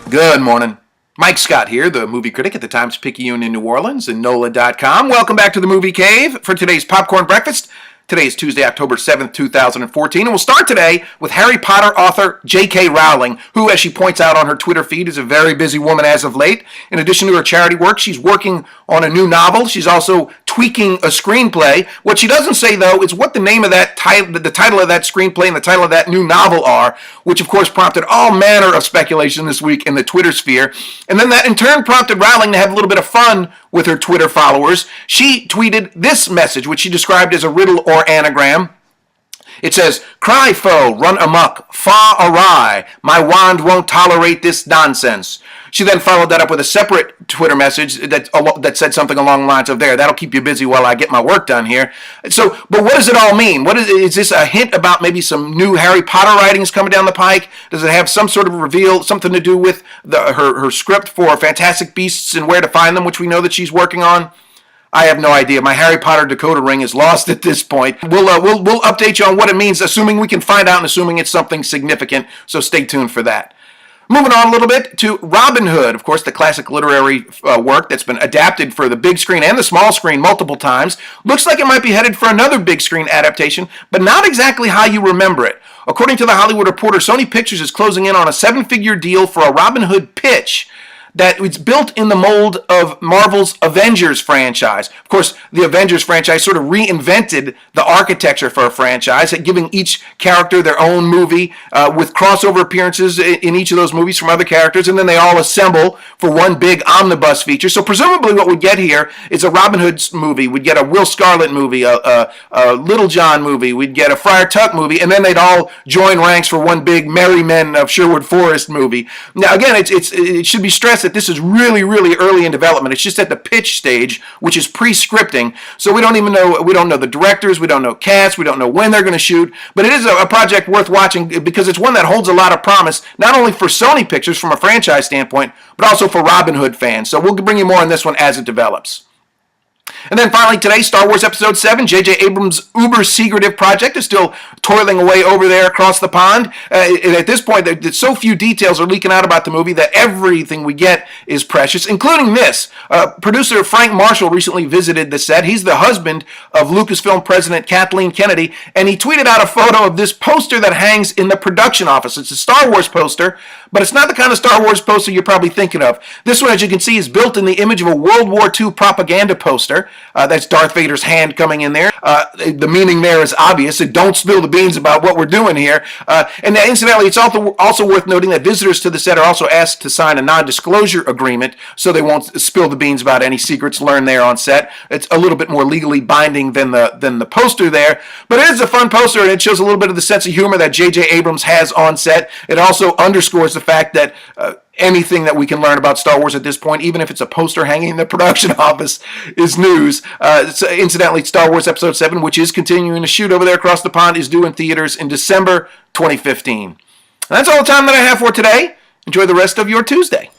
Good morning. Mike Scott here, the movie critic at the Times-Picayune in New Orleans and NOLA.com. Welcome back to the Movie Cave for today's Popcorn Breakfast. Today is Tuesday, October 7th, 2014, and we'll start today with Harry Potter author J.K. Rowling, who, as she points out on her Twitter feed, is a very busy woman as of late. In addition to her charity work, she's working on a new novel. She's also tweaking a screenplay. What she doesn't say, though, is what the name of that title, the title of that screenplay and the title of that new novel are, which, of course, prompted all manner of speculation this week in the Twitter sphere. And then that, in turn, prompted Rowling to have a little bit of fun with her Twitter followers. She tweeted this message, which she described as a riddle or anagram. It says, "Cry foe, run amok, far awry. My wand won't tolerate this nonsense." She then followed that up with a separate Twitter message that said something along the lines of, that'll keep you busy while I get my work done here. So, but what does it all mean? Is this a hint about maybe some new Harry Potter writings coming down the pike? Does it have some sort of reveal, something to do with her script for Fantastic Beasts and Where to Find Them, which we know that she's working on? I have no idea. My Harry Potter decoder ring is lost at this point. We'll update you on what it means, assuming we can find out and assuming it's something significant. So stay tuned for that. Moving on a little bit to Robin Hood, of course, the classic literary work that's been adapted for the big screen and the small screen multiple times. Looks like it might be headed for another big screen adaptation, but not exactly how you remember it. According to The Hollywood Reporter, Sony Pictures is closing in on a 7-figure deal for a Robin Hood pitch that it's built in the mold of Marvel's Avengers franchise. Of course, the Avengers franchise sort of reinvented the architecture for a franchise, giving each character their own movie with crossover appearances in each of those movies from other characters, and then they all assemble for one big omnibus feature. So presumably what we'd get here is a Robin Hood movie. We'd get a Will Scarlet movie, a Little John movie. We'd get a Friar Tuck movie, and then they'd all join ranks for one big Merry Men of Sherwood Forest movie. Now, again, it should be stressed that this is really, really early in development. It's just at the pitch stage, which is pre-scripting. So we don't know the directors, we don't know cast, we don't know when they're going to shoot. But it is a project worth watching because it's one that holds a lot of promise, not only for Sony Pictures from a franchise standpoint, but also for Robin Hood fans. So we'll bring you more on this one as it develops. And then finally today, Star Wars Episode 7, J.J. Abrams' uber-secretive project is still toiling away over there across the pond. At this point, so few details are leaking out about the movie that everything we get is precious, including this. Producer Frank Marshall recently visited the set. He's the husband of Lucasfilm president Kathleen Kennedy, and he tweeted out a photo of this poster that hangs in the production office. It's a Star Wars poster, but it's not the kind of Star Wars poster you're probably thinking of. This one, as you can see, is built in the image of a World War II propaganda poster. That's Darth Vader's hand coming in there. The meaning there is obvious. So don't spill the beans about what we're doing here. And incidentally, it's also worth noting that visitors to the set are also asked to sign a non-disclosure agreement so they won't spill the beans about any secrets learned there on set. It's a little bit more legally binding than the poster there. But it is a fun poster, and it shows a little bit of the sense of humor that J.J. Abrams has on set. It also underscores the fact that anything that we can learn about Star Wars at this point, even if it's a poster hanging in the production office, is news. So incidentally, Star Wars Episode 7, which is continuing to shoot over there across the pond, is due in theaters in December 2015. And that's all the time that I have for today. Enjoy the rest of your Tuesday.